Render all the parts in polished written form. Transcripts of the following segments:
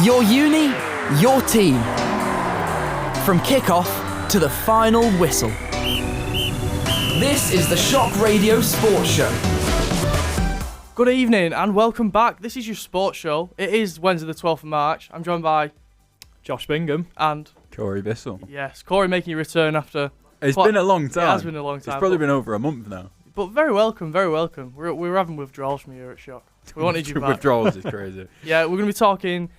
Your uni, your team. From kick-off to the final whistle. This is the Shock Radio Sports Show. Good evening and welcome back. This is your sports show. It is Wednesday the 12th of March. I'm joined by Josh Bingham and Corey Bissell. Yes, Corey making a return after... It's been a long time. It has been a long time. It's probably been over a month now. But very welcome, very welcome. We're having withdrawals from here at Shock. We wanted you back. Withdrawals is crazy. Yeah, we're going to be talking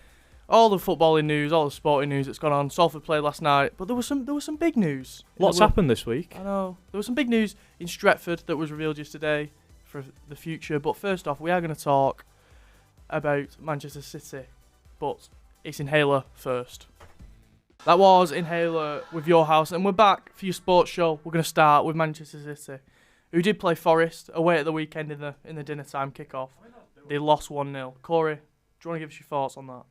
all the footballing news, all the sporting news that's gone on. Salford played last night, but there was some big news. Lots happened this week. I know. There was some big news in Stretford that was revealed yesterday for the future. But first off, we are going to talk about Manchester City, but it's Inhaler first. That was Inhaler with Your House, and we're back for your sports show. We're going to start with Manchester City, who did play Forest away at the weekend in the dinner time kickoff. They lost 1-0. Corey, do you want to give us your thoughts on that?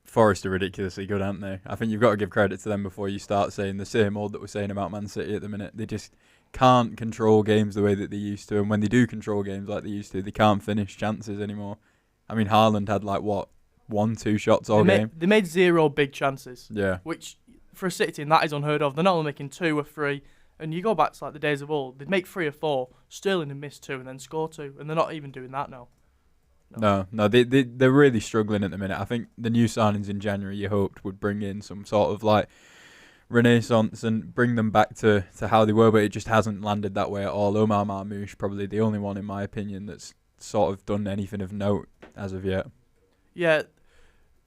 Forest are ridiculously good, aren't they? I think you've got to give credit to them before you start saying the same old that we're saying about Man City at the minute. They just can't control games the way that they used to, and when they do control games like they used to, they can't finish chances anymore. I mean, Haaland had 1-2 shots all game. They made 0 big chances. Yeah. Which, for a City team, that is unheard of. They're not only making 2 or 3, and you go back to the days of old, they'd make 3 or 4, Sterling and miss 2 and then score 2, and they're not even doing that now. No, they're really struggling at the minute. I think the new signings in January you hoped would bring in some sort of renaissance and bring them back to how they were, but it just hasn't landed that way at all. Omar Marmoush, probably the only one in my opinion that's sort of done anything of note as of yet. Yeah,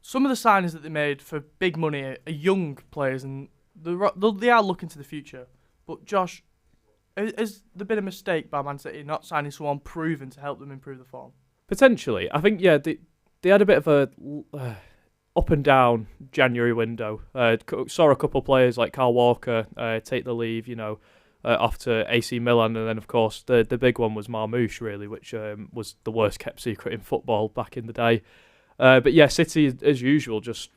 some of the signings that they made for big money are young players, and they are looking to the future. But Josh, has there been a mistake by Man City not signing someone proven to help them improve the form? Potentially. I think, they had a bit of a up and down January window. Saw a couple of players like Kyle Walker take the leave, off to AC Milan, and then, of course, the big one was Marmoush, really, which was the worst kept secret in football back in the day. But yeah, City, as usual, just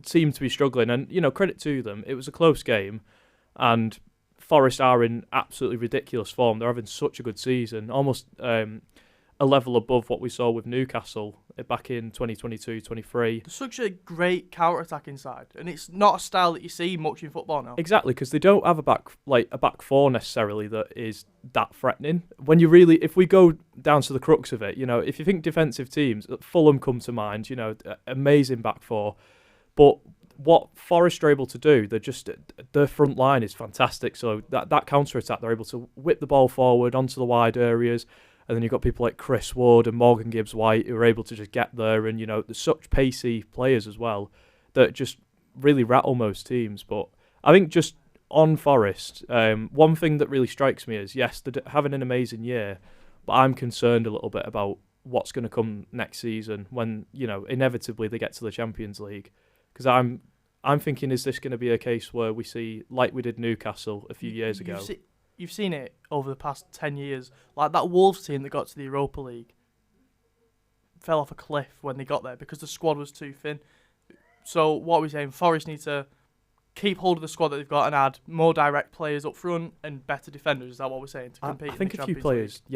seemed to be struggling, and, credit to them, it was a close game, and Forest are in absolutely ridiculous form. They're having such a good season, almost a level above what we saw with Newcastle back in 2022-23. There's such a great counter-attack inside, and it's not a style that you see much in football now. Exactly, because they don't have a back four necessarily that is that threatening. If we go down to the crux of it, if you think defensive teams, Fulham come to mind, amazing back four, but what Forest are able to do, their front line is fantastic. So that counter-attack, they're able to whip the ball forward onto the wide areas. And then you've got people like Chris Wood and Morgan Gibbs-White who are able to just get there. And, there's such pacey players as well that just really rattle most teams. But I think just on Forest, one thing that really strikes me is, yes, they're having an amazing year, but I'm concerned a little bit about what's going to come next season when, inevitably they get to the Champions League. Because I'm thinking, is this going to be a case where we see, like we did Newcastle a few years ago? You've seen it over the past 10 years. Like that Wolves team that got to the Europa League fell off a cliff when they got there because the squad was too thin. So what are we saying? Forest need to keep hold of the squad that they've got and add more direct players up front and better defenders. Is that what we're saying to compete? I think in the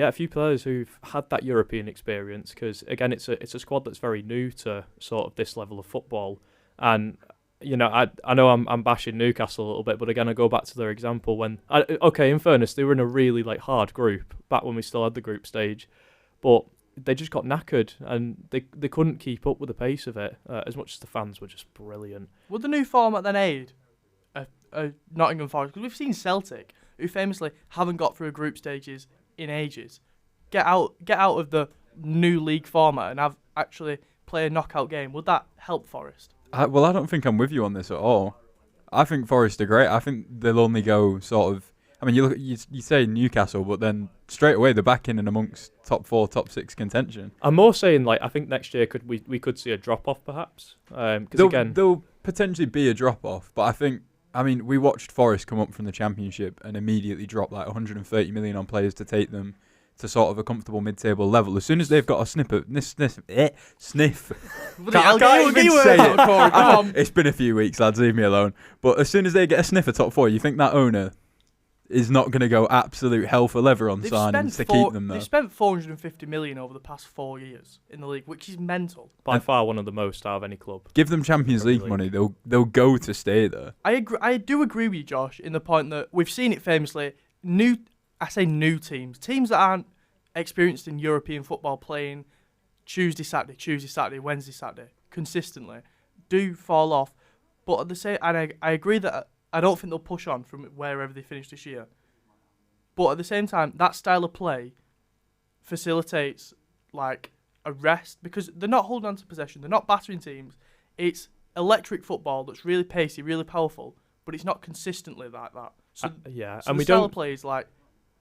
a few players who've had that European experience, because again, it's a squad that's very new to sort of this level of football. And I know I'm bashing Newcastle a little bit, but again, I go back to their example when... in fairness, they were in a really hard group back when we still had the group stage, but they just got knackered and they couldn't keep up with the pace of it, as much as the fans were just brilliant. Would the new format then aid Nottingham Forest? Because we've seen Celtic, who famously haven't got through group stages in ages, get out of the new league format and actually play a knockout game. Would that help Forest? I don't think I'm with you on this at all. I think Forest are great. I think they'll only go sort of... I mean, you say Newcastle, but then straight away they're back in and amongst top 4, top 6 contention. I'm more saying, I think next year we could see a drop-off, perhaps. There'll potentially be a drop-off, but we watched Forest come up from the Championship and immediately drop 130 million on players to take them to sort of a comfortable mid-table level. As soon as they've got a sniff. I can't even say it. It's been a few weeks, lads. Leave me alone. But as soon as they get a sniff of top 4, you think that owner is not going to go absolute hell for leather on They've signings to spent keep them, though. They've spent 450 million over the past 4 years in the league, which is mental. By far one of the most out of any club. Give them Champions Premier League money, they'll go to stay there. I do agree with you, Josh, in the point that we've seen it famously. New teams that aren't experienced in European football, playing Tuesday, Saturday, Wednesday, Saturday consistently, do fall off. But at the same, and I agree that I don't think they'll push on from wherever they finish this year. But at the same time, that style of play facilitates like a rest because they're not holding on to possession, they're not battering teams. It's electric football that's really pacey, really powerful, but it's not consistently like that. So yeah, so and the we style don't. of play is like.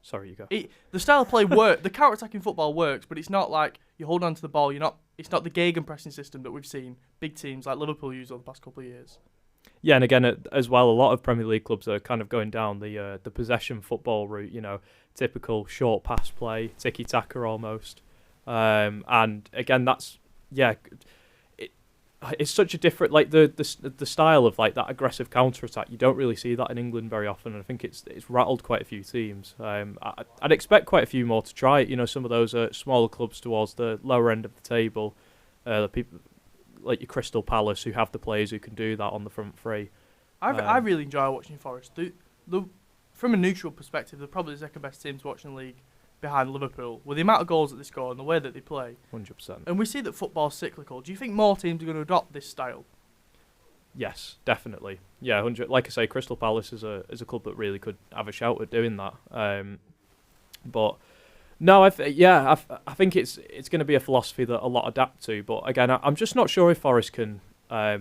Sorry, you go. The style of play works. The counter-attacking football works, but it's not like you hold on to the ball. It's not the gegenpressing system that we've seen big teams like Liverpool use over the past couple of years. Yeah, and again, as well, a lot of Premier League clubs are kind of going down the possession football route. Typical short pass play, tiki-taka almost. And again, it's such a different the style of like that aggressive counter attack. You don't really see that in England very often, and I think it's rattled quite a few teams. I'd expect quite a few more to try it. Some of those are smaller clubs towards the lower end of the table, the people like your Crystal Palace who have the players who can do that on the front three. I really enjoy watching Forest. From a neutral perspective, they're probably the second best team to watch in the league, behind Liverpool, with the amount of goals that they score and the way that they play. 100%. And we see that football's cyclical. Do you think more teams are going to adopt this style? Yes, definitely. Yeah, 100. Like I say, Crystal Palace is a club that really could have a shout at doing that. But no, I think it's going to be a philosophy that a lot adapt to. But again, I'm just not sure if Forest are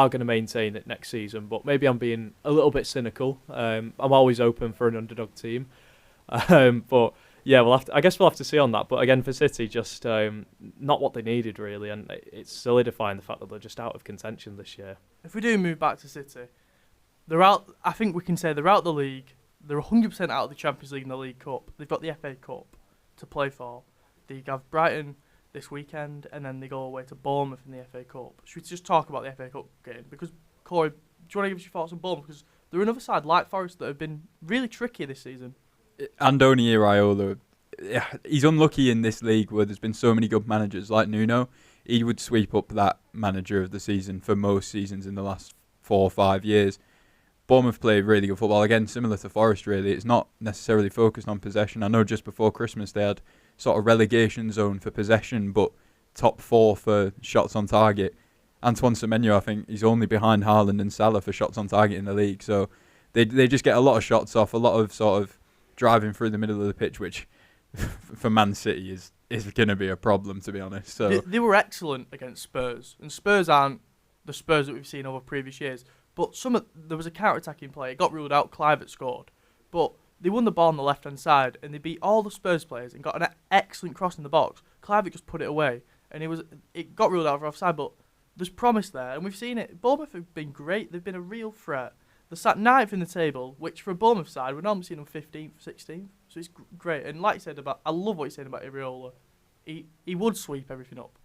going to maintain it next season. But maybe I'm being a little bit cynical. I'm always open for an underdog team. But yeah, I guess we'll have to see on that. But again, for City, just not what they needed really, and it's solidifying the fact that they're just out of contention this year. If we do move back to City, they're out. I think we can say they're out of the league. They're 100% out of the Champions League and the League Cup. They've got the FA Cup to play for. They have Brighton this weekend, and then they go away to Bournemouth in the FA Cup. Should we just talk about the FA Cup game? Because Corey, do you want to give us your thoughts on Bournemouth? Because they're another side like Forest that have been really tricky this season. Andoni Iraola, he's unlucky in this league where there's been so many good managers like Nuno. He would sweep up that manager of the season for most seasons in the last 4 or 5 years. Bournemouth play really good football. Again, similar to Forest, really. It's not necessarily focused on possession. I know just before Christmas they had sort of relegation zone for possession, but top 4 for shots on target. Antoine Semenyo, I think, he's only behind Haaland and Salah for shots on target in the league. So they just get a lot of shots off, a lot of sort of driving through the middle of the pitch, which for Man City is going to be a problem, to be honest. So they were excellent against Spurs, and Spurs aren't the Spurs that we've seen over previous years. But there was a counter-attacking play. It got ruled out. Kluivert scored, but they won the ball on the left-hand side, and they beat all the Spurs players and got an excellent cross in the box. Kluivert just put it away, and it got ruled out for offside. But there's promise there, and we've seen it. Bournemouth have been great. They've been a real threat. They're sat 9th in the table, which for a Bournemouth side, we're normally seeing them 15th, 16th. So it's great. And like you said I love what you said about Iraola. He would sweep everything up.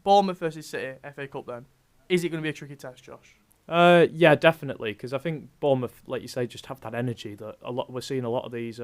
Bournemouth versus City, FA Cup then. Is it going to be a tricky test, Josh? Yeah, definitely. Because I think Bournemouth, like you say, just have that energy that we're seeing a lot of these,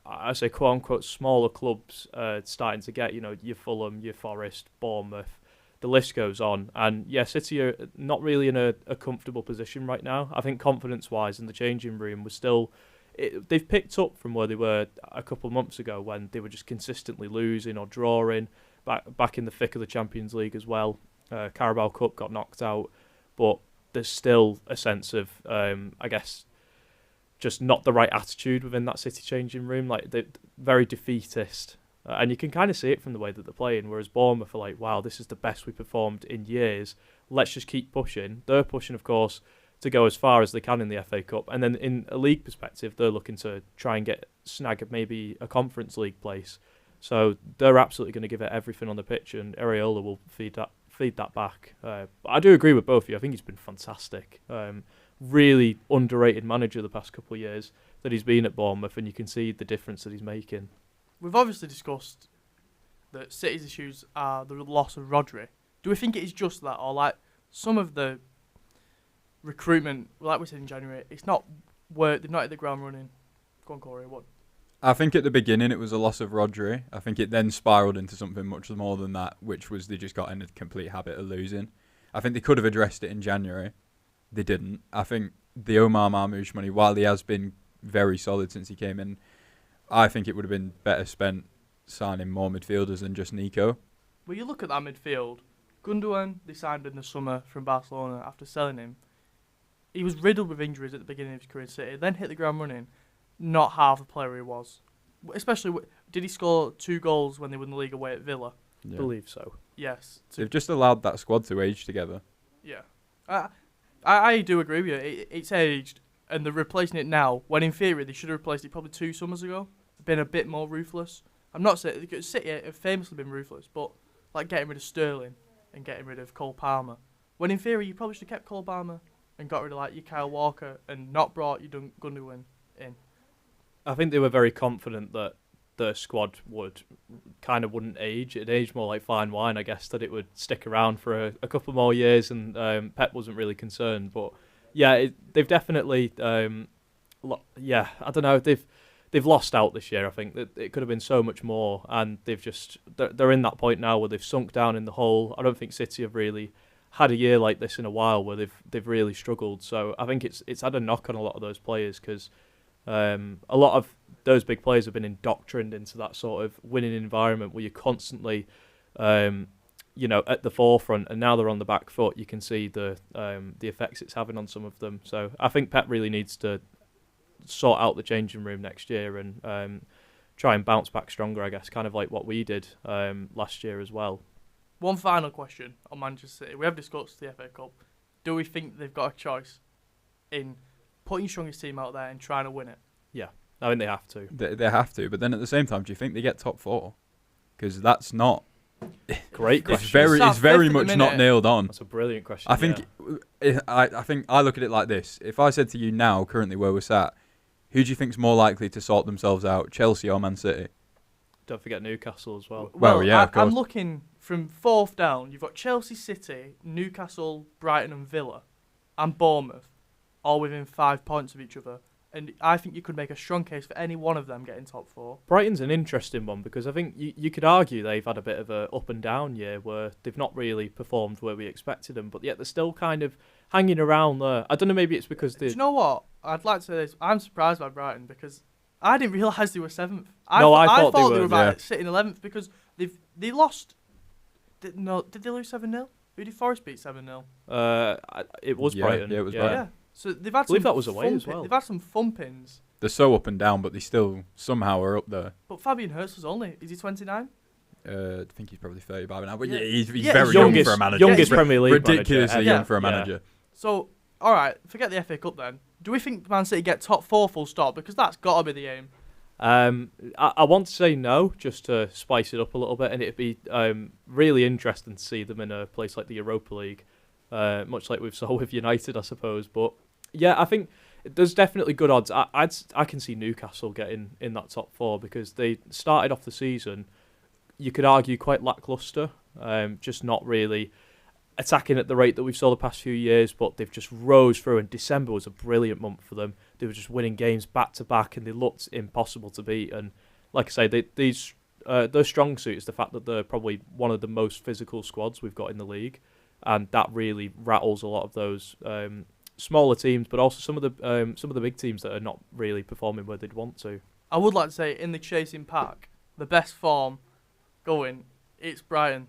I say quote unquote smaller clubs starting to get. Your Fulham, your Forest, Bournemouth. The list goes on, and yeah, City are not really in a comfortable position right now. I think confidence-wise in the changing room was still, they've picked up from where they were a couple of months ago when they were just consistently losing or drawing. Back in the thick of the Champions League as well. Carabao Cup got knocked out, but there's still a sense of, I guess, just not the right attitude within that City changing room. Like they're very defeatist. And you can kind of see it from the way that they're playing, whereas Bournemouth are like, wow, this is the best we performed in years. Let's just keep pushing. They're pushing, of course, to go as far as they can in the FA Cup. And then in a league perspective, they're looking to try and snag maybe a Conference League place. So they're absolutely going to give it everything on the pitch, and Areola will feed that back. But I do agree with both of you. I think he's been fantastic. Really underrated manager the past couple of years that he's been at Bournemouth, and you can see the difference that he's making. We've obviously discussed that City's issues are the loss of Rodri. Do we think it is just that, or like some of the recruitment, like we said in January, it's not worked, they've not hit the ground running? Go on, Corey. What? I think at the beginning it was a loss of Rodri. I think it then spiralled into something much more than that, which was they just got in a complete habit of losing. I think they could have addressed it in January. They didn't. I think the Omar Marmoush money, while he has been very solid since he came in, I think it would have been better spent signing more midfielders than just Nico. Well, you look at that midfield. Gundogan, they signed in the summer from Barcelona after selling him. He was riddled with injuries at the beginning of his career in City, then hit the ground running. Not half the player he was. Especially, did he score 2 goals when they won the league away at Villa? Yeah. Believe so. Yes. They've just allowed that squad to age together. Yeah. I do agree with you. It's aged, and they're replacing it now, when in theory they should have replaced it probably 2 summers ago. Been a bit more ruthless. I'm not saying, because City have famously been ruthless, but like getting rid of Sterling and getting rid of Cole Palmer. When in theory you probably should have kept Cole Palmer and got rid of like your Kyle Walker and not brought your Gundogan in. I think they were very confident that the squad wouldn't age. It'd age more like fine wine, I guess, that it would stick around for a couple more years, and Pep wasn't really concerned. But yeah, they've definitely, I don't know, they've lost out this year. I think that it could have been so much more, and they're in that point now where they've sunk down in the hole. I don't think City have really had a year like this in a while where they've really struggled. So I think it's had a knock on a lot of those players, because a lot of those big players have been indoctrined into that sort of winning environment where you're constantly, at the forefront, and now they're on the back foot. You can see the effects it's having on some of them. So I think Pep really needs to sort out the changing room next year and try and bounce back stronger, I guess, kind of like what we did last year as well. One final question on Manchester City. We have discussed the FA Cup. Do we think they've got a choice in putting your strongest team out there and trying to win it? Yeah, I think they have to. They have to, but then at the same time, do you think they get top 4? Because that's not... Great question. It's very much not nailed on. That's a brilliant question. I think I look at it like this. If I said to you now, currently where we're sat, who do you think's more likely to sort themselves out, Chelsea or Man City? Don't forget Newcastle as well. Well, yeah, of course. I'm looking from 4th down. You've got Chelsea, City, Newcastle, Brighton and Villa and Bournemouth, all within 5 points of each other. And I think you could make a strong case for any one of them getting top 4. Brighton's an interesting one, because I think you could argue they've had a bit of a up and down year where they've not really performed where we expected them, but yet they're still kind of hanging around there. I don't know, maybe it's because they... Do you know what? I'd like to say this. I'm surprised by Brighton, because I didn't realise they were 7th. I thought they were about sitting 11th, because they lost... Did they lose 7-0? Who did Forest beat 7-0? It was Brighton. Yeah, it was Brighton. Yeah. So they've had I believe some that was away as well. They've had some thumpings. They're so up and down, but they still somehow are up there. But Fabian Hurst was only... Is he 29? I think he's probably 30 by now. But Yeah. he's Yeah, very young young for a manager. Youngest Premier League ridiculously manager. young for a manager. So, all right, forget the FA Cup then. Do we think Man City get top 4 full stop? Because that's got to be the aim. I want to say no, just to spice it up a little bit, and it'd be really interesting to see them in a place like the Europa League, much like we've saw with United, I suppose. But yeah, I think there's definitely good odds. I can see Newcastle getting in that top 4, because they started off the season, you could argue, quite lacklustre, just not really attacking at the rate that we've saw the past few years, but they've just rose through, and December was a brilliant month for them. They were just winning games back to back, and they looked impossible to beat. And like I say, their strong suit is the fact that they're probably one of the most physical squads we've got in the league, and that really rattles a lot of those smaller teams, but also some of the big teams that are not really performing where they'd want to. I would like to say, in the chasing pack, the best form going, it's Brighton.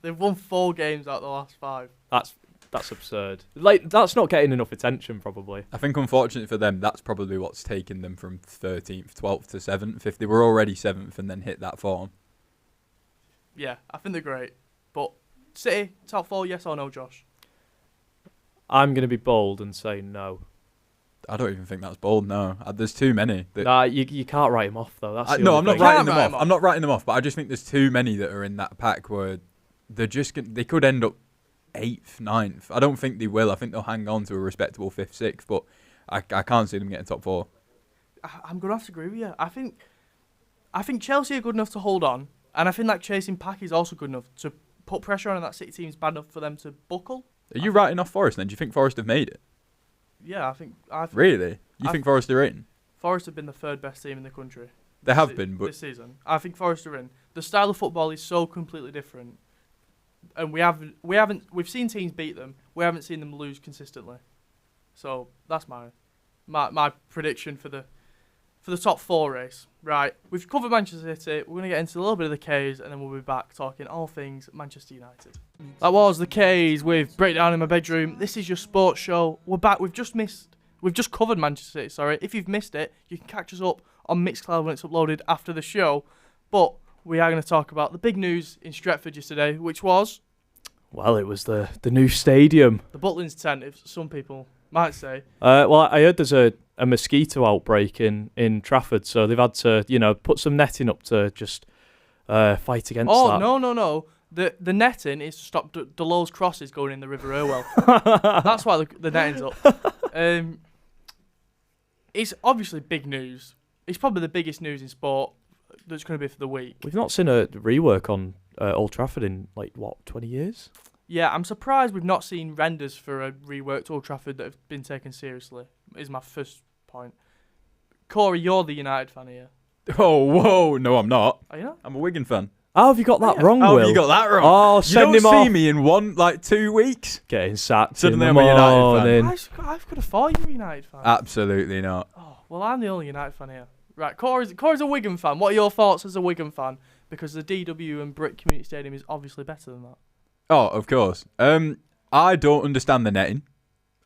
They've won 4 games out of the last 5. That's absurd. Like, that's not getting enough attention, probably. I think, unfortunately for them, that's probably what's taken them from 13th, 12th to 7th. If they were already 7th and then hit that form. Yeah, I think they're great. But City, top 4, yes or no, Josh? I'm going to be bold and say no. I don't even think that's bold, no. There's too many. Nah, you can't write him off, though. No, I'm not writing them Can't off. I'm not writing them off, but I just think there's too many that are in that pack where they're just they could end up 8th, 9th. I don't think they will. I think they'll hang on to a respectable 5th, 6th, but I can't see them getting top 4. I'm going to have to agree with you. I think Chelsea are good enough to hold on, and I think that chasing pack is also good enough to put pressure on, and that City team's bad enough for them to buckle. Are you writing off Forest then? Do you think Forest have made it? Yeah, I think Really? You think Forest are in? Forest have been the third best team in the country. They have been, but this season, I think Forest are in. The style of football is so completely different, and we've seen teams beat them. We haven't seen them lose consistently. So that's my prediction for the top 4 race. Right, we've covered Manchester City. We're going to get into a little bit of the K's, and then we'll be back talking all things Manchester United. That was the K's with Breakdown in My Bedroom. This is your sports show. We're back. We've just covered Manchester City. Sorry, if you've missed it, you can catch us up on Mixcloud when it's uploaded after the show. But we are going to talk about the big news in Stretford yesterday, which was, well, it was the new stadium. The Butlins tent, if some people might say. Well, I heard there's a mosquito outbreak in Trafford, so they've had to, put some netting up to just fight against that. Oh, no. The netting is to stop Delos crosses going in the River Irwell. That's why the netting's up. It's obviously big news. It's probably the biggest news in sport that's going to be for the week. We've not seen a rework on Old Trafford in, 20 years? Yeah, I'm surprised we've not seen renders for a reworked Old Trafford that have been taken seriously, is my first point. Corey, you're the United fan here. Oh, whoa. No, I'm not. Are you not? I'm a Wigan fan. How have you got that wrong, How Will? have you got that wrong? Oh, you send don't him see off. me in 2 weeks. Getting sacked Suddenly in the I'm a United morning. fan. I could have thought you were a United fan. Absolutely not. Oh, well, I'm the only United fan here. Right, Corey's a Wigan fan. What are your thoughts as a Wigan fan? Because the DW and Brick Community Stadium is obviously better than that. Oh, of course. I don't understand the netting.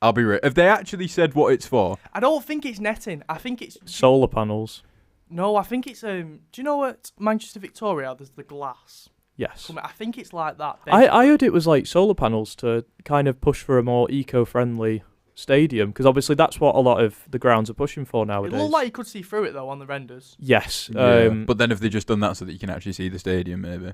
I'll be real. Have they actually said what it's for? I don't think it's netting. I think it's Solar panels. No, I think it's do you know at Manchester Victoria there's the glass? Yes. I think it's like that. I heard it was like solar panels to kind of push for a more eco-friendly stadium, because obviously that's what a lot of the grounds are pushing for nowadays. It looked like you could see through it though on the renders. Yes. Yeah. But then have they just done that so that you can actually see the stadium, maybe?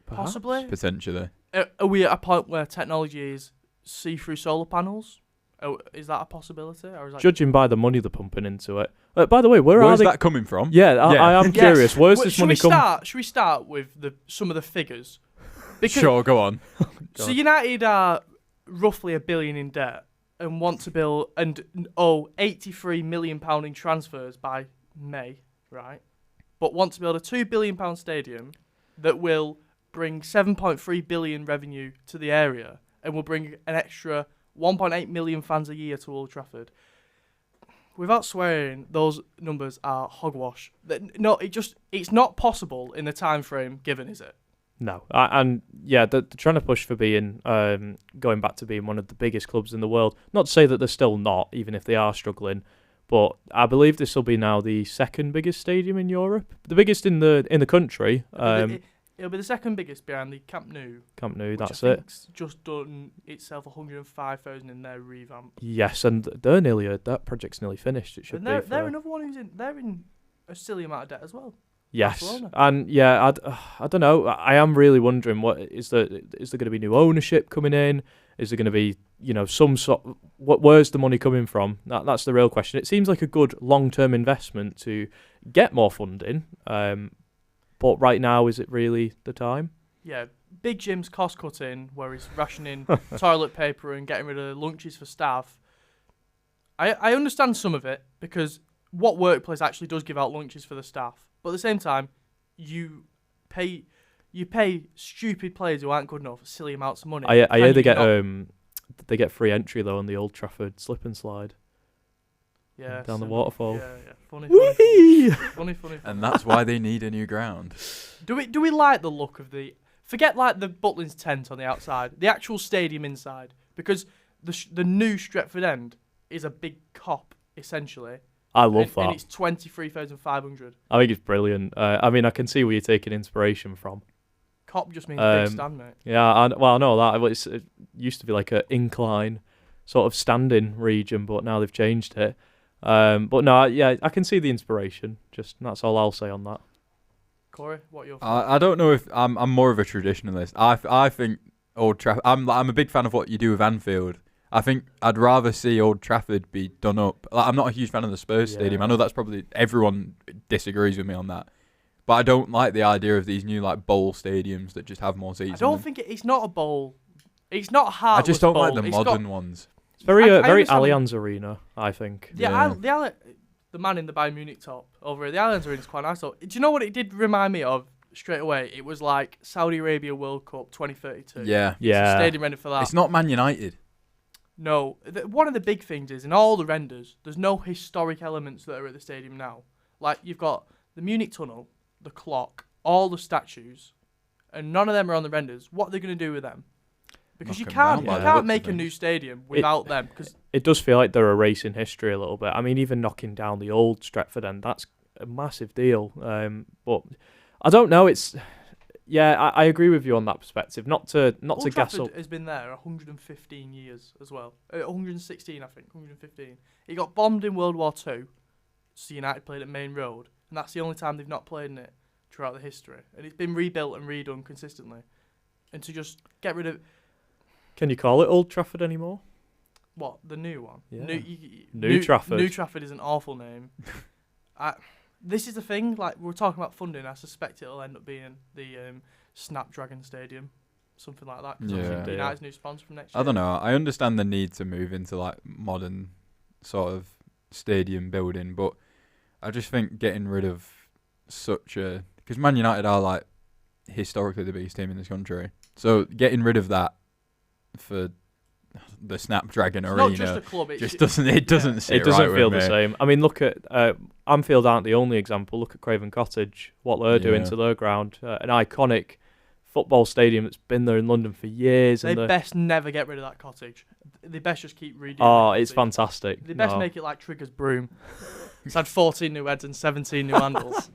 Possibly. Potentially. Are we at a point where technology is see-through solar panels? Oh, is that a possibility? Or is that Judging by the money they're pumping into it. By the way, where's are they? that coming from? Yeah, I am curious. Where's Well, this money coming? Should we start with some of the figures? Sure, go on. So United are roughly £1 billion in debt and want to build and owe £83 million in transfers by May, right? But want to build a £2 billion stadium that will bring 7.3 billion revenue to the area and will bring an extra 1.8 million fans a year to Old Trafford. Without swearing, those numbers are hogwash. No, it's not possible in the time frame given, is it? No, they're trying to push for being going back to being one of the biggest clubs in the world. Not to say that they're still not, even if they are struggling. But I believe this will be now the second biggest stadium in Europe, the biggest in the country. It'll be the second biggest behind the Camp Nou. Camp Nou, that's I it. think's just done itself 105,000 in their revamp. Yes, and that project's nearly finished. It should And be. they're another one who's they're in a silly amount of debt as well. Yes, Barcelona. and yeah, I don't know. I am really wondering, what is there going to be new ownership coming in? Is there going to be some sort? Where's the money coming from? That's the real question. It seems like a good long-term investment to get more funding. But right now, is it really the time? Yeah, Big Jim's cost cutting, where he's rationing toilet paper and getting rid of lunches for staff. I understand some of it, because what workplace actually does give out lunches for the staff? But at the same time, you pay stupid players who aren't good enough silly amounts of money. I hear they get free entry though on the Old Trafford slip and slide. Yeah, down the waterfall. Yeah. Funny. And that's why they need a new ground. Do we like the look of forget like the Butlins tent on the outside, the actual stadium inside, because the new Stretford End is a big cop essentially. I love that. And it's 23,500. I think it's brilliant. I can see where you're taking inspiration from. Cop just means big stand, mate. Yeah, I know that. It used to be like an incline sort of standing region, but now they've changed it. But no, I can see the inspiration. Just that's all I'll say on that. Corey, what are your I don't know if I'm more of a traditionalist. I think Old Trafford. I'm a big fan of what you do with Anfield. I think I'd rather see Old Trafford be done up. I'm not a huge fan of the Spurs stadium. I know that's probably everyone disagrees with me on that, but I don't like the idea of these new bowl stadiums that just have more seats. I don't think it's not a bowl. It's not a heartless I just don't bowl. like the modern ones. It's very I understand Allianz Arena, I think. The the man in the Bayern Munich top over at the Islands Arena is quite nice. So, do you know what it did remind me of straight away? It was like Saudi Arabia World Cup 2032. Yeah. It's a stadium ready for that. It's not Man United. No. One of the big things is, in all the renders, there's no historic elements that are at the stadium now. Like, you've got the Munich tunnel, the clock, all the statues, and none of them are on the renders. What are they going to do with them? Because you can't make a new stadium without them. Cause it does feel like they're erasing history a little bit. I mean, even knocking down the old Stretford end, that's a massive deal. But I don't know. I agree with you on that perspective. Not to gas up. Old has been there 115 years as well. 116, I think. 115. It got bombed in World War II. So United played at Main Road, and that's the only time they've not played in it throughout the history. And it's been rebuilt and redone consistently. And to just get rid of... Can you call it Old Trafford anymore? What, the new one? Yeah. New Trafford. New Trafford is an awful name. This is the thing, like, we're talking about funding. I suspect it'll end up being the Snapdragon Stadium, something like that. 'Cause Yeah. United's new sponsor from next year. I don't know. I understand the need to move into like modern sort of stadium building, but I just think getting rid of such a... Because Man United are like historically the biggest team in this country. So getting rid of that for the Snapdragon It's Arena not just a club. doesn't sit It doesn't right feel with the me. same. I mean, look at Anfield aren't the only example. Look at Craven Cottage, what they're doing Yeah. to their ground. An iconic football stadium that's been there in London for years. They and best never get rid of that cottage. They best just keep redoing Oh, it. it's fantastic. They best No. make it like Trigger's broom. It's had 14 new heads and 17 new handles.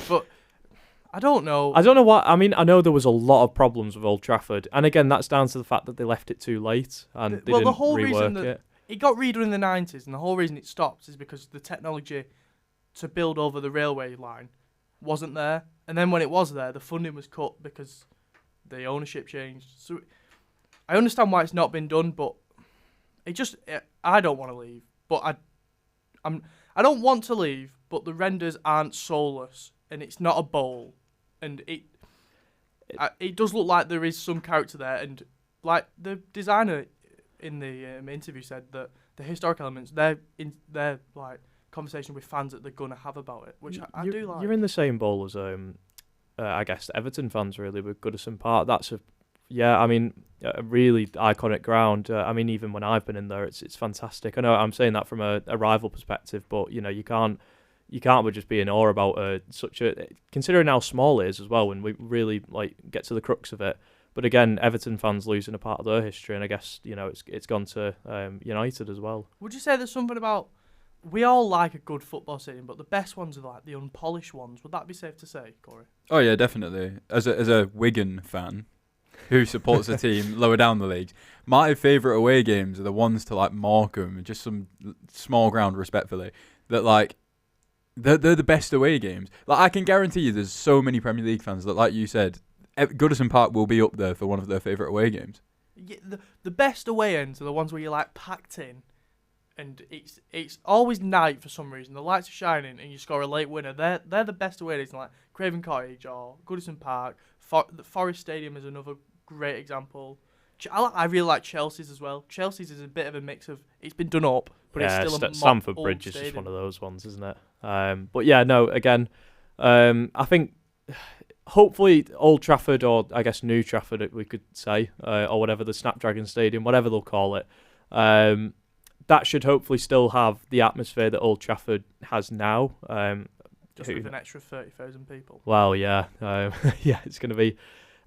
But I don't know. I don't know what. I mean, I know there was a lot of problems with Old Trafford, and again, that's down to the fact that they left it too late and they didn't the whole reason rework that it. it got redone in the 90s, and the whole reason it stopped is because the technology to build over the railway line wasn't there. And then when it was there, the funding was cut because the ownership changed. So I understand why it's not been done, but I don't want to leave. But I don't want to leave, but the renders aren't soulless, and it's not a bowl. And it does look like there is some character there, and like the designer in the interview said that the historic elements, they're like conversation with fans that they're gonna have about it, which I do like. You're in the same bowl as I guess Everton fans really with Goodison Park. That's a really iconic ground. I mean, even when I've been in there, it's fantastic. I know I'm saying that from a rival perspective, but you can't but just be in awe about considering how small it is as well when we really like get to the crux of it. But again, Everton fans losing a part of their history, and I guess it's gone to United as well. Would you say there's something about, we all like a good football stadium, but the best ones are like the unpolished ones? Would that be safe to say, Corey? Oh yeah, definitely. As a Wigan fan who supports a team lower down the leagues, my favourite away games are the ones to like Morecambe, just some small ground, respectfully, that like they're the best away games. Like I can guarantee you, there's so many Premier League fans that, like you said, Goodison Park will be up there for one of their favourite away games. Yeah, the best away ends are the ones where you're like packed in, and it's always night for some reason. The lights are shining, and you score a late winner. They're the best away days, like Craven Cottage or Goodison Park. The Forest Stadium is another great example. I really like Chelsea's as well. Chelsea's is a bit of a mix of, it's been done up, but it's still a Stamford old Bridge is stadium. just one of those ones, isn't it? But yeah, no. Again, I think hopefully Old Trafford, or I guess New Trafford, we could say, or whatever, the Snapdragon Stadium, whatever they'll call it, that should hopefully still have the atmosphere that Old Trafford has now. Just with an extra 30,000 people. Well, yeah, yeah, it's going to be.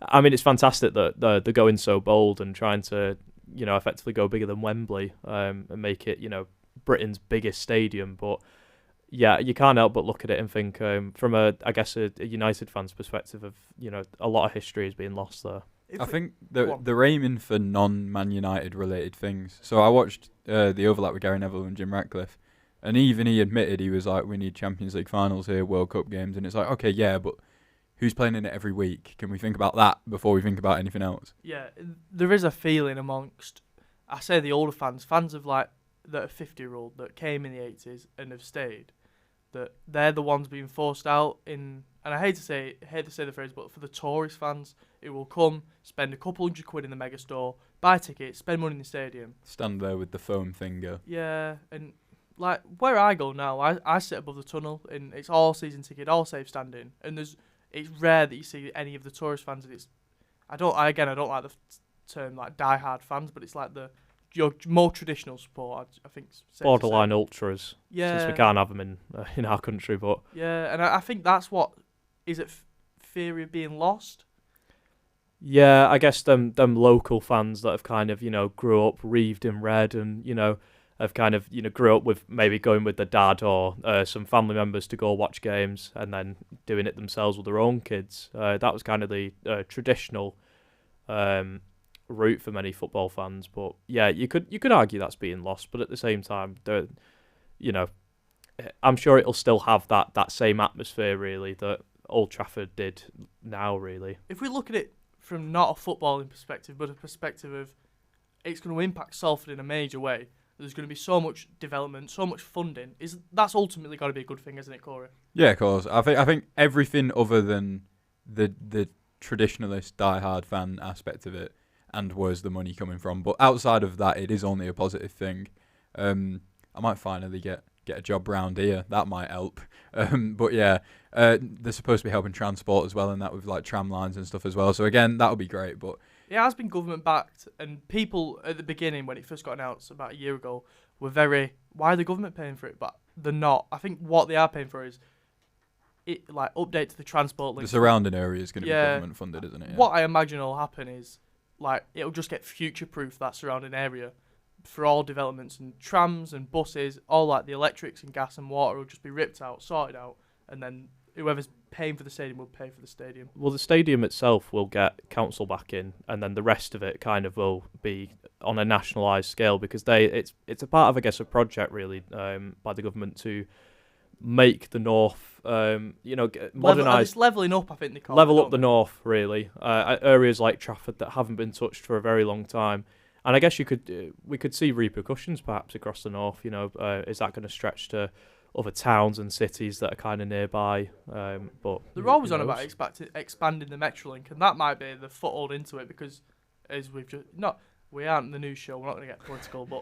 I mean, it's fantastic that they're going so bold and trying to, effectively go bigger than Wembley and make it, Britain's biggest stadium. But yeah, you can't help but look at it and think, from a United fan's perspective, of a lot of history is being lost there. I think they're aiming for non-Man United related things. So I watched the overlap with Gary Neville and Jim Ratcliffe, and even he admitted, he was like, we need Champions League finals here, World Cup games, and it's like, okay, yeah, but who's playing in it every week? Can we think about that before we think about anything else? Yeah, there is a feeling amongst, I say the older fans of like that are 50-year-old that came in the 80s and have stayed, that they're the ones being forced out in. And I hate to say the phrase, but for the tourist fans, it will come, spend a couple £100 in the megastore, buy tickets, spend money in the stadium, Stand there with the foam finger. Yeah, and like where I go now, I sit above the tunnel, and it's all season ticket, all safe standing, and it's rare that you see any of the tourist fans, and I don't like the term like die-hard fans, but it's like your more traditional support. I think it's safe to Borderline say. ultras. Yeah, Since we can't have them in our country, but yeah, and I think that's what is it. Fear of being lost. yeah, I guess them local fans that have kind of grew up reeved in red, and have kind of grew up with maybe going with their dad or some family members to go watch games, and then doing it themselves with their own kids. That was kind of the traditional route for many football fans. But yeah, you could argue that's being lost, but at the same time, I'm sure it'll still have that same atmosphere really that Old Trafford did now, really. If we look at it from not a footballing perspective, but a perspective of it's going to impact Salford in a major way, there's going to be so much development, so much funding, that's ultimately got to be a good thing, isn't it, Corey? Yeah, of course. I think everything other than the traditionalist die-hard fan aspect of it, and where's the money coming from, but outside of that, it is only a positive thing. I might finally get a job round here. That might help. But yeah, they're supposed to be helping transport as well, and that with like tram lines and stuff as well. So again, that would be great. But it has been government backed, and people at the beginning when it first got announced about a year ago were very, why are the government paying for it? But they're not. I think what they are paying for is it like update to the transport links. The surrounding area is going to be government funded, isn't it? Yeah. What I imagine will happen is like it'll just get future proof that surrounding area for all developments, and trams and buses, all like the electrics and gas and water will just be ripped out, sorted out, and then whoever's paying for the stadium will pay for the stadium. Well, the stadium itself will get council back in, and then the rest of it kind of will be on a nationalised scale, because it's a part of, I guess, a project really by the government to make the north, modernise. It's levelling up, I think they call level it, up the north, really. Areas like Trafford that haven't been touched for a very long time. And I guess we could see repercussions perhaps across the north. Is that going to stretch to other towns and cities that are kind of nearby? But they're always on about expanding the Metrolink, and that might be the foothold into it, because as we aren't the news show, we're not going to get political, but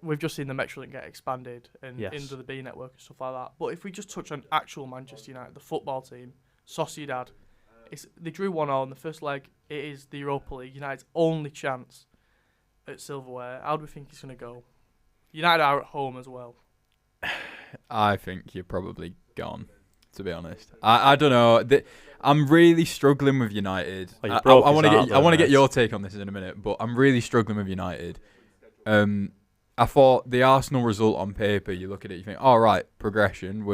we've just seen the Metrolink get expanded and into the B network and stuff like that. But if we just touch on actual Manchester United, the football team, Sociedad, they drew 1-0 in the first leg. It is the Europa League, United's only chance at silverware. How do we think it's going to go? United are at home as well. I think you're probably gone, to be honest. I don't know. I'm really struggling with United. I want to get your take on this in a minute, but I'm really struggling with United. I thought the Arsenal result on paper, you look at it, you think, all right, progression.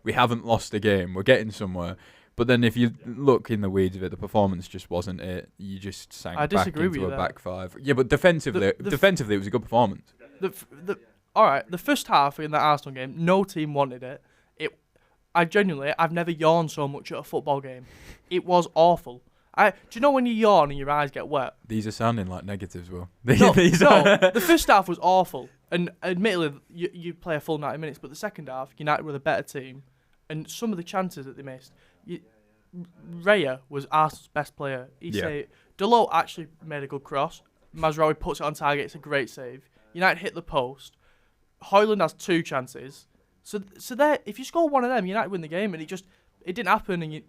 We haven't lost a game. We're getting somewhere. But then if you look in the weeds of it, the performance just wasn't it. You just sank back into a back five. Yeah, but defensively, it was a good performance. All right, the first half in that Arsenal game, no team wanted it. I've never yawned so much at a football game. It was awful. Do you know when you yawn and your eyes get wet? These are sounding like negatives, Will. No, the first half was awful. And admittedly, you play a full 90 minutes, but the second half, United were the better team. And some of the chances that they missed, Raya was Arsenal's best player. Dalot actually made a good cross. Mazraoui puts it on target. It's a great save. United hit the post. Højlund has 2 chances. So there, if you score one of them, United win the game. And it didn't happen. And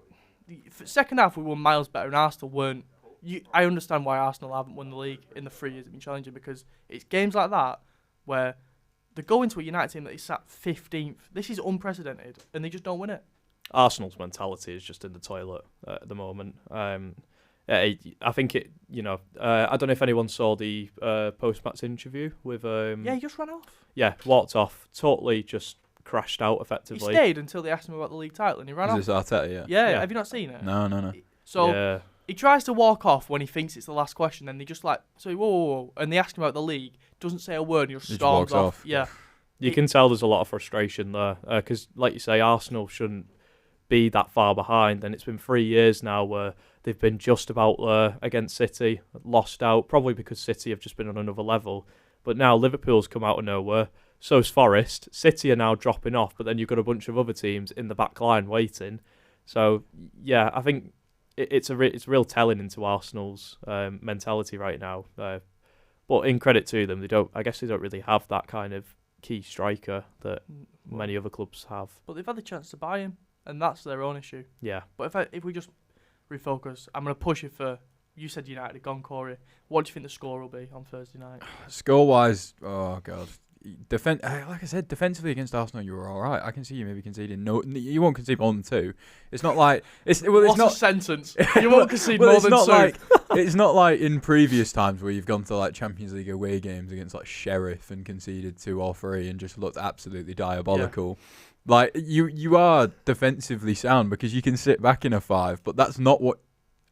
the second half we were miles better, and Arsenal weren't. I understand why Arsenal haven't won the league in the 3 years they've been challenging, because it's games like that where they go into a United team that is sat 15th. This is unprecedented, and they just don't win it. Arsenal's mentality is just in the toilet at the moment. I think it. I don't know if anyone saw the post-match interview with. He just ran off. Yeah, walked off. Totally just crashed out effectively. He stayed until they asked him about the league title, and he ran off. Is this Arteta? Yeah. Have you not seen it? No. So he tries to walk off when he thinks it's the last question. Then they just whoa, and they ask him about the league. Doesn't say a word. And he just storms off. Yeah. You can tell there's a lot of frustration there because, like you say, Arsenal shouldn't be that far behind, and it's been 3 years now where they've been just about there against City, lost out, probably because City have just been on another level. But now Liverpool's come out of nowhere, so's Forest, City are now dropping off, but then you've got a bunch of other teams in the back line waiting. So, yeah, I think it's real telling into Arsenal's mentality right now. But in credit to them, they don't really have that kind of key striker that many other clubs have. But they've had the chance to buy him, and that's their own issue. Yeah. But if we just refocus, I'm going to push it for. You said United had gone, Corey. What do you think the score will be on Thursday night? Score-wise, oh god, like I said, defensively against Arsenal, you were all right. I can see you maybe conceding. No, you won't concede more than 2. It's not like it's What's not a sentence. You won't concede more than 2. Like, it's not like in previous times where you've gone to like Champions League away games against like Sheriff and conceded 2 or 3 and just looked absolutely diabolical. Yeah. Like you are defensively sound because you can sit back in a 5, but that's not what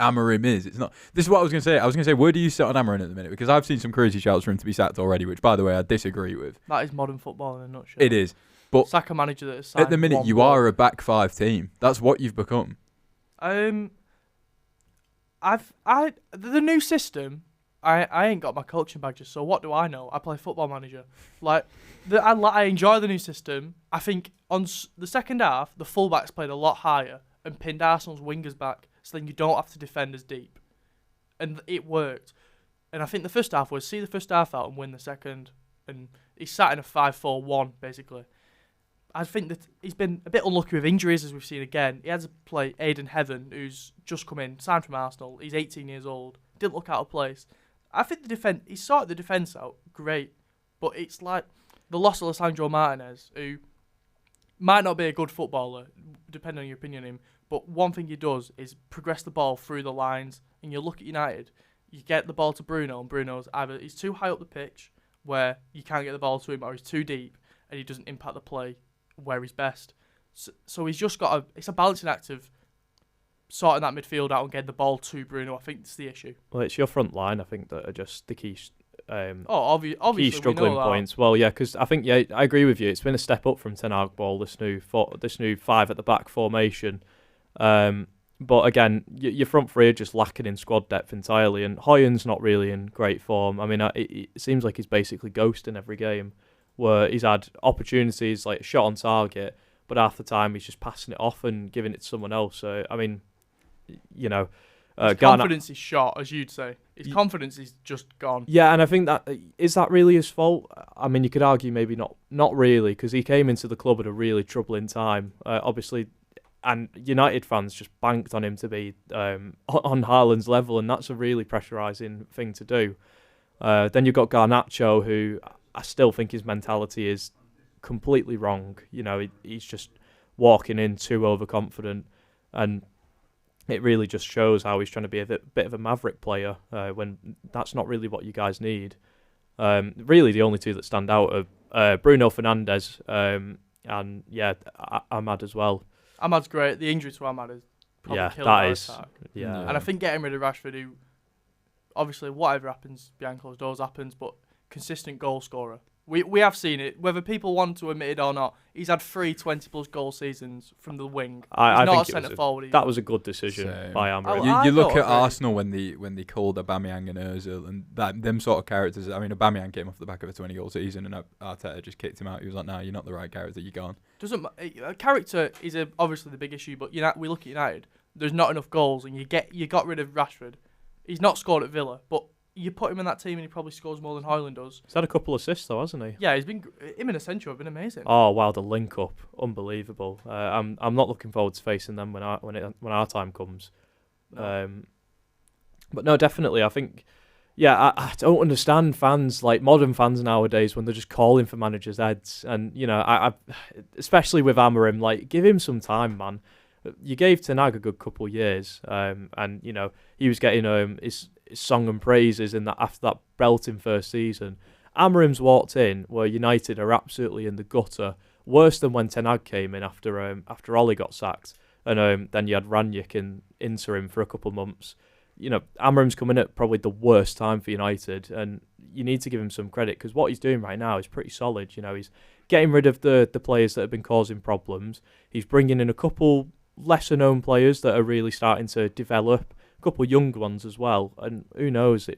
Amorim is. It's not. This is what I was going to say. I was going to say, where do you sit on Amorim at the minute? Because I've seen some crazy shouts for him to be sacked already, which, by the way, I disagree with. That is modern football in a nutshell. It is. But sack a manager that is at the minute, you are a back 5 team. That's what you've become. The new system. I ain't got my coaching badges, so what do I know? I play Football Manager. I enjoy the new system. I think on the second half, the fullbacks played a lot higher and pinned Arsenal's wingers back, so then you don't have to defend as deep. And it worked. And I think the first half was see the first half out and win the second. And he sat in a 5-4-1, basically. I think that he's been a bit unlucky with injuries, as we've seen again. He had to play Aidan Heaven, who's just come in, signed from Arsenal. He's 18 years old. Didn't look out of place. I think he sorted the defence out great. But it's like the loss of Alessandro Martinez, who might not be a good footballer, depending on your opinion on him. But one thing he does is progress the ball through the lines. And you look at United, you get the ball to Bruno, and Bruno's either he's too high up the pitch, where you can't get the ball to him, or he's too deep, and he doesn't impact the play where he's best. So he's just got it's a balancing act of sorting that midfield out and getting the ball to Bruno. I think that's the issue. Well, it's your front line, I think, that are just the key. Obviously, key struggling points. Well, yeah, because I think I agree with you. It's been a step up from Ten Hag ball. This new 5 at the back formation. But again, your front 3 are just lacking in squad depth entirely, and Hoyen's not really in great form. I mean, it seems like he's basically ghosting every game, where he's had opportunities like shot on target, but half the time he's just passing it off and giving it to someone else. So I mean, his confidence is shot, as you'd say. His confidence is just gone. Yeah, and I think that is that really his fault. I mean, you could argue maybe not really, because he came into the club at a really troubling time. Obviously. And United fans just banked on him to be on Haaland's level, and that's a really pressurising thing to do. Then you've got Garnacho, who I still think his mentality is completely wrong. He's just walking in too overconfident, and it really just shows how he's trying to be a bit of a maverick player when that's not really what you guys need. Really, the only 2 that stand out are Bruno Fernandes and Ahmad as well. Ahmad's great. The injury to Ahmad is probably killed that our is, attack. yeah. And I think getting rid of Rashford, who obviously whatever happens behind closed doors happens, but consistent goal scorer. We have seen it, whether people want to admit it or not. He's had 3 20-plus goal seasons from the wing. I not think a centre forward. That was a good decision by Amorim. You look at Arsenal when they called Aubameyang and Ozil, and them sort of characters. I mean, Aubameyang came off the back of a 20-goal season, and Arteta just kicked him out. He was like, "No, you're not the right character. You're gone." Character is obviously the big issue, but we look at United. There's not enough goals, and you got rid of Rashford. He's not scored at Villa, but you put him in that team and he probably scores more than Højlund does. He's had a couple of assists though, hasn't he? Yeah, him and Asensio have been amazing. Oh wow, the link up, unbelievable. I'm not looking forward to facing them when our time comes. No. But no, definitely, I think. Yeah, I don't understand fans, like modern fans nowadays, when they're just calling for managers' heads, and I especially with Amorim, like give him some time, man. You gave Ten Hag a good couple of years, and he was getting his song and praises in that after that belting first season. Amorim's walked in where United are absolutely in the gutter, worse than when Ten Hag came in after Ollie got sacked, and then you had Ranić in interim for a couple of months. Amorim's coming at probably the worst time for United, and you need to give him some credit because what he's doing right now is pretty solid. He's getting rid of the players that have been causing problems. He's bringing in a couple lesser known players that are really starting to develop, a couple young ones as well, and who knows,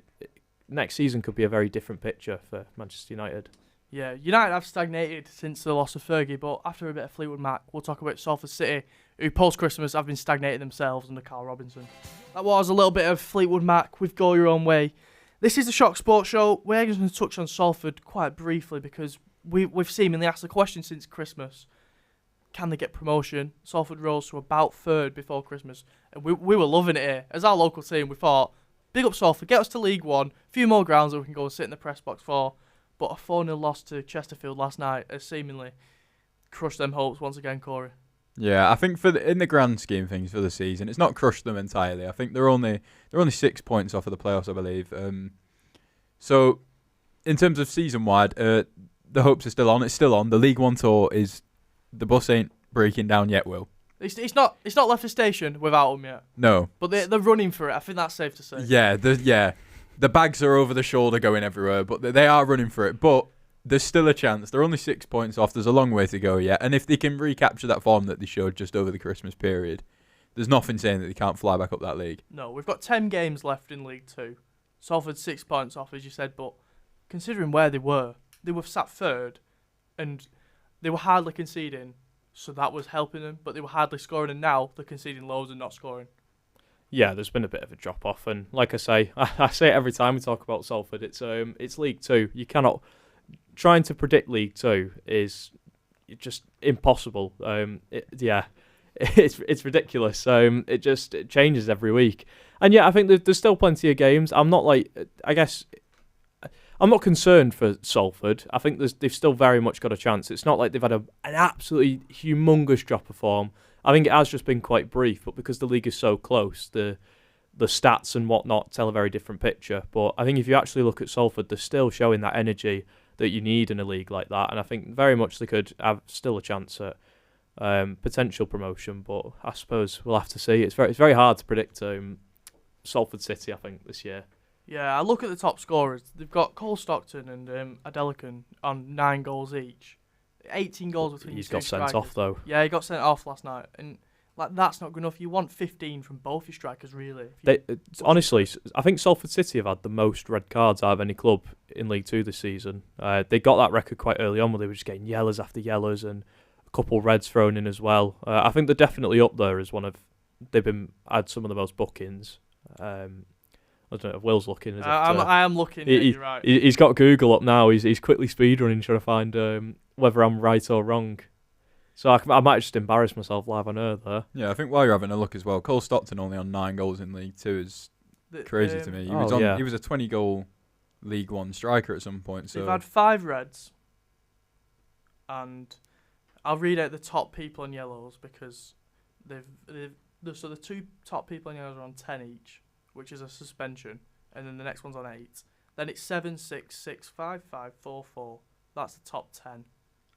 next season could be a very different picture for Manchester United. Yeah, United have stagnated since the loss of Fergie, but after a bit of Fleetwood Mac, we'll talk about Salford City, who post-Christmas have been stagnated themselves under Carl Robinson. That was a little bit of Fleetwood Mac with Go Your Own Way. This is the Shock Sports Show. We're going to touch on Salford quite briefly because we've seemingly asked the question since Christmas. Can they get promotion? Salford rose to about third before Christmas, and we were loving it here. As our local team, we thought, big up Salford, get us to League One, a few more grounds that we can go and sit in the press box for. But a 4-0 loss to Chesterfield last night has seemingly crushed them hopes once again, Corey. Yeah, I think in the grand scheme of things for the season, it's not crushed them entirely. I think they're only 6 points off of the playoffs, I believe. So in terms of season wide, the hopes are still on. It's still on. The League One tour the bus ain't breaking down yet, Will. It's not left the station without them yet. No, but they're running for it. I think that's safe to say. Yeah, the bags are over the shoulder going everywhere, but they are running for it. But there's still a chance. They're only 6 points off. There's a long way to go yet. And if they can recapture that form that they showed just over the Christmas period, there's nothing saying that they can't fly back up that league. No, we've got 10 games left in League 2. Salford 6 points off, as you said, but considering where they were sat third, and they were hardly conceding, so that was helping them, but they were hardly scoring, and now they're conceding loads and not scoring. Yeah, there's been a bit of a drop off, and like I say, I say it every time we talk about Salford. It's League 2. You cannot trying to predict League 2 is just impossible. It's ridiculous. It changes every week, and yeah, I think there's still plenty of games. I'm not concerned for Salford. I think they've still very much got a chance. It's not like they've had an absolutely humongous drop of form. I think it has just been quite brief, but because the league is so close, the stats and whatnot tell a very different picture. But I think if you actually look at Salford, they're still showing that energy that you need in a league like that, and I think very much they could have still a chance at potential promotion. But I suppose we'll have to see. It's very hard to predict Salford City, I think, this year. Yeah, I look at the top scorers. They've got Cole Stockton and Adelican on 9 goals each. 18 goals between He's two got sent strikers. off, though. Yeah, he got sent off last night. And that's not good enough. You want 15 from both your strikers, really. Honestly, I think Salford City have had the most red cards out of any club in League 2 this season. They got that record quite early on where they were just getting yellows after yellows and a couple reds thrown in as well. I think they're definitely up there as they've had some of the most bookings. I don't know if Will's looking. I am looking. You're right. He's got Google up now. He's quickly speedrunning trying to find whether I'm right or wrong. So I might just embarrass myself live on air there. Yeah, I think while you're having a look as well, Cole Stockton only on 9 goals in League 2 is crazy to me. He was a 20-goal League 1 striker at some point. So they've had 5 reds, and I'll read out the top people on yellows because the 2 top people on yellows are on 10 each, which is a suspension, and then the next one's on 8. Then it's 7, 6, 6, 5, 5, 4, 4. That's the top 10.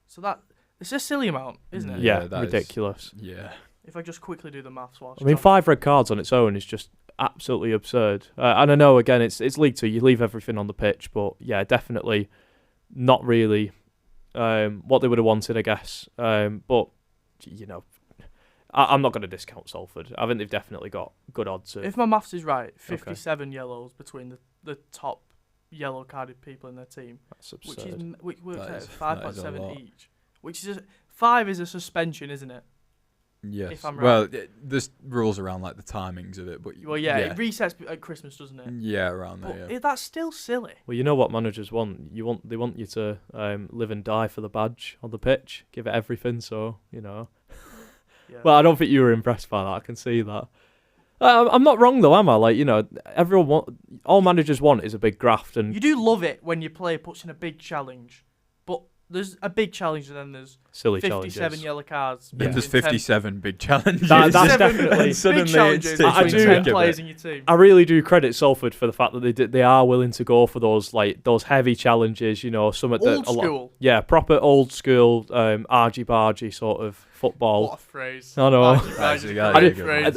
So it's a silly amount, isn't it? Yeah, ridiculous. Yeah. If I just quickly do the maths whilst... I mean, 5 red cards on its own is just absolutely absurd. And I know, again, it's League 2. You leave everything on the pitch, but yeah, definitely not really what they would have wanted, I guess. But, you know, I'm not going to discount Salford. I think they've definitely got good odds. If my maths is right, 57 yellows between the top yellow carded people in their team. That's absurd. Which works out 5.7 each. Which is 5 is a suspension, isn't it? Yes. If I'm right. Well, there's rules around like the timings of it, but it resets at Christmas, doesn't it? Yeah, around there. But that's still silly. Well, you know what managers want. They want you to live and die for the badge on the pitch, give it everything. So you know. Yeah. Well, I don't think you were impressed by that. I can see that. I'm not wrong though, am I? Like, you know, all managers want is a big graft, and you do love it when your player puts in a big challenge, but there's a big challenge and then there's silly 57 challenges. Yellow cards. Then there's 57 big challenges. That's definitely big challenges. I do 10 players in your team. I really do credit Salford for the fact that they are willing to go for those heavy challenges. You know, some at old school. Proper old school, argy-bargy sort of football. What a phrase! I know.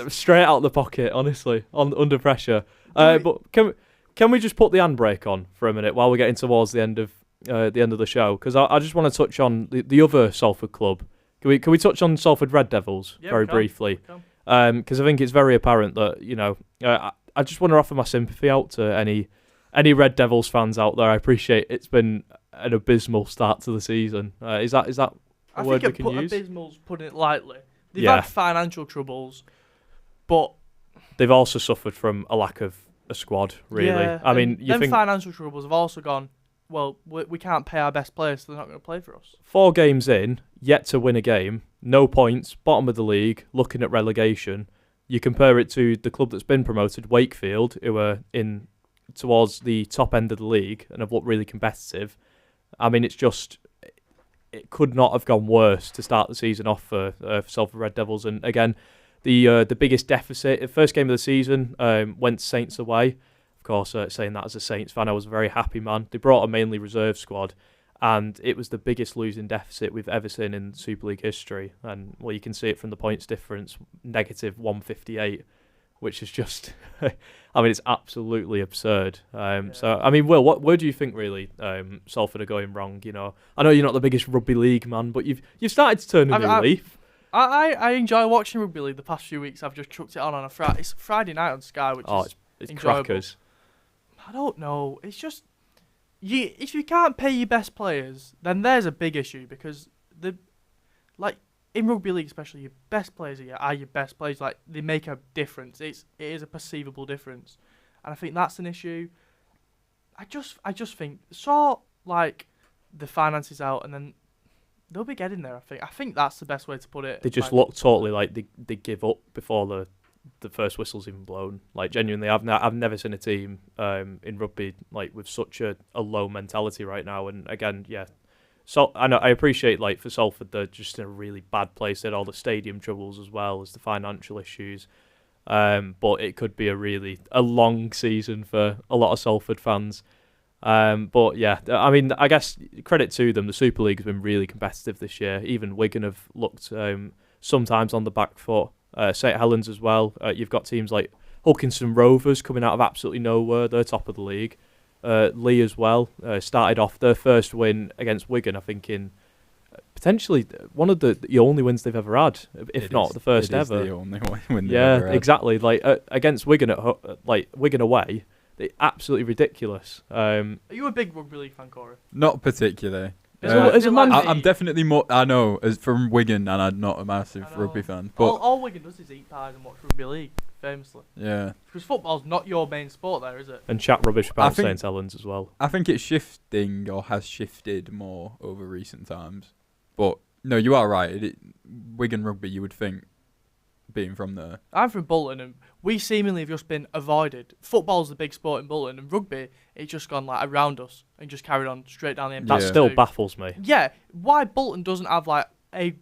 Straight out of the pocket, honestly, under pressure. But can we just put the handbrake on for a minute while we're getting towards the end of the show? Because I just want to touch on the other Salford club. Can we touch on Salford Red Devils very briefly? Because I think it's very apparent that, you know, I just want to offer my sympathy out to any Red Devils fans out there. I appreciate it's been an abysmal start to the season. Is that a word we can use? Abysmal's putting it lightly. They've had financial troubles, but they've also suffered from a lack of a squad. Really, yeah, I mean, financial troubles have also gone well, we can't pay our best players, so they're not going to play for us. 4 games in, yet to win a game, no points, bottom of the league, looking at relegation. You compare it to the club that's been promoted, Wakefield, who are in towards the top end of the league and have looked really competitive. I mean, it could not have gone worse to start the season off for Salford Red Devils. And again, the biggest deficit, the first game of the season went Saints away. Of course, saying that as a Saints fan, I was a very happy man. They brought a mainly reserve squad, and it was the biggest losing deficit we've ever seen in Super League history. And well, you can see it from the points difference, negative 158, which is just, I mean, it's absolutely absurd. So, I mean, Will, where do you think really Salford are going wrong? You know, I know you're not the biggest rugby league man, but you've started to turn a new leaf. I enjoy watching rugby league. The past few weeks, I've just chucked it on a Friday. It's Friday night on Sky, which is it's enjoyable. crackers. I don't know. It's just if you can't pay your best players, then there's a big issue because in rugby league especially, your best players are your best players. Like, they make a difference. It is a perceivable difference, and I think that's an issue. I just think sort like the finances out, and then they'll be getting there. I think that's the best way to put it. They just look totally like they give up before the first whistle's even blown. Like, genuinely, I've never seen a team in rugby like with such a low mentality right now. And again, yeah. So I appreciate, like, for Salford, they're just in a really bad place. They had all the stadium troubles as well as the financial issues. But it could be a long season for a lot of Salford fans. But yeah, I mean, I guess credit to them. The Super League has been really competitive this year. Even Wigan have looked sometimes on the back foot. St Helens as well. You've got teams like Hulkinson Rovers coming out of absolutely nowhere. They're top of the league. Lee as well started off their first win against Wigan, I think, in potentially one of the only wins they've ever had, if not the first ever. It is the only win they've yeah, ever had. exactly. Like against Wigan Wigan away, they're absolutely ridiculous. Are you a big rugby league fan, Corey? Not particularly. As a man, I'm definitely more. I know, as from Wigan, and I'm not a massive rugby fan. But all Wigan does is eat pies and watch rugby league, famously. Yeah. Because football's not your main sport, there, is it? And chat rubbish about St Helens as well. I think it's shifting, or has shifted more over recent times. But no, you are right. Wigan rugby, you would think, being from there. I'm from Bolton, and we seemingly have just been avoided. Football's the big sport in Bolton, and rugby, it's just gone like around us and just carried on straight down the M62. That still baffles me. Yeah, why Bolton doesn't have like a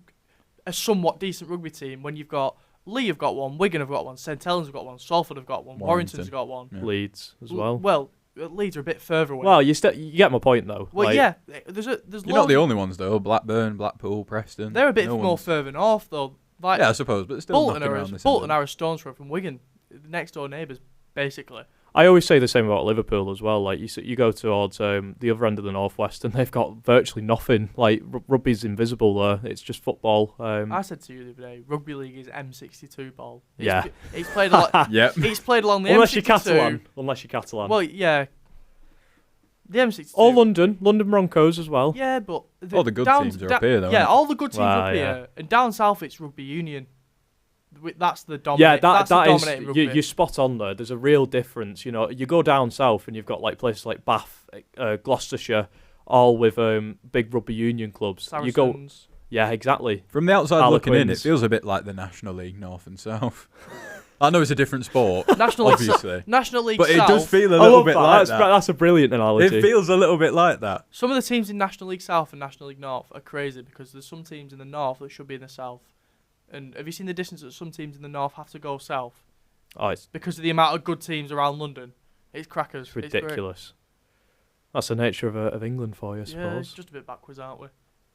somewhat decent rugby team when you've got Lee have got one, Wigan have got one, St Helens have got one, Salford have got one, Warrington's got one, Leeds as well. Well, Leeds are a bit further away. Well, you get my point though. Well, like, yeah, there's You're not the only ones though. Blackburn, Blackpool, Preston. They're a bit more further north though. Like, yeah, I suppose, but it's still Bolton are a stone's throw from Wigan, next door neighbours, basically. I always say the same about Liverpool as well. Like, you go towards the other end of the northwest, and they've got virtually nothing. Like, rugby's invisible there. It's just football. I said to you the other day, rugby league is M62 ball. It's played yep. It's played along the unless M62. Unless you're Catalan. Well, yeah. The M62. Or London Broncos as well. Yeah, but all the good teams are up here, though. Yeah, all the good teams are up here, and down south it's rugby union. That's the Yeah, dominant. that is. Rugby. You're spot on there. There's a real difference. You know, you go down south and you've got like places like Bath, Gloucestershire, all with big rugby union clubs. Saracens. You go. Yeah, exactly. From the outside looking in, it Harlequins. feels a bit like the National League North and South. I know it's a different sport, National League, obviously. National League but South. it does feel a little bit like that. That's a brilliant analogy. It feels a little bit like that. Some of the teams in National League South and National League North are crazy because there's some teams in the North that should be in the South. And have you seen the distance that some teams in the North have to go south? Oh, it's because of the amount of good teams around London. It's crackers. It's ridiculous. That's the nature of England for you, I suppose. Yeah, it's just a bit backwards, aren't we?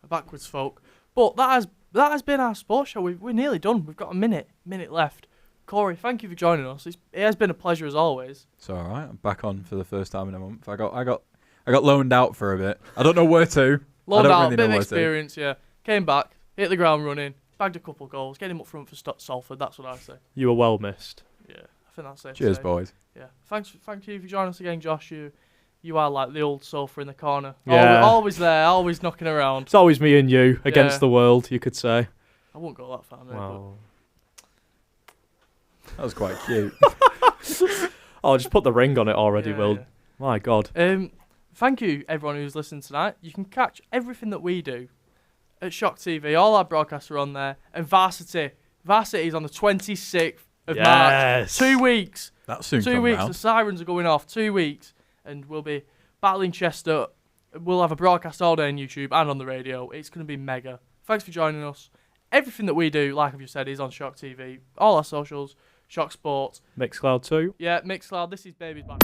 A backwards folk. But that has been our sports show. We're nearly done. We've got a minute left. Corey, thank you for joining us. It has been a pleasure as always. It's all right. I'm back on for the first time in a month. I got loaned out for a bit. I don't know where to. Loaned out, really bit of experience. Yeah, came back, hit the ground running, bagged a couple of goals, get him up front for Salford. That's what I say. You were well missed. Yeah, I think that's safe. Cheers, boys. Yeah, thank you for joining us again, Josh. You are like the old sofa in the corner. Yeah. Always there, always knocking around. It's always me and you against the world, you could say. I won't go that far, mate. Wow. That was quite cute. Oh, just put the ring on it already, Will. Yeah. My God. thank you, everyone who's listened tonight. You can catch everything that we do at Shock TV. All our broadcasts are on there. And Varsity is on the 26th of March. 2 weeks. That's soon 2 weeks. round. The sirens are going off. 2 weeks. And we'll be battling Chester. We'll have a broadcast all day on YouTube and on the radio. It's going to be mega. Thanks for joining us. Everything that we do, like I've just said, is on Shock TV. All our socials, Shock Sports. Mixcloud too. Yeah, Mixcloud. This is Baby's Back.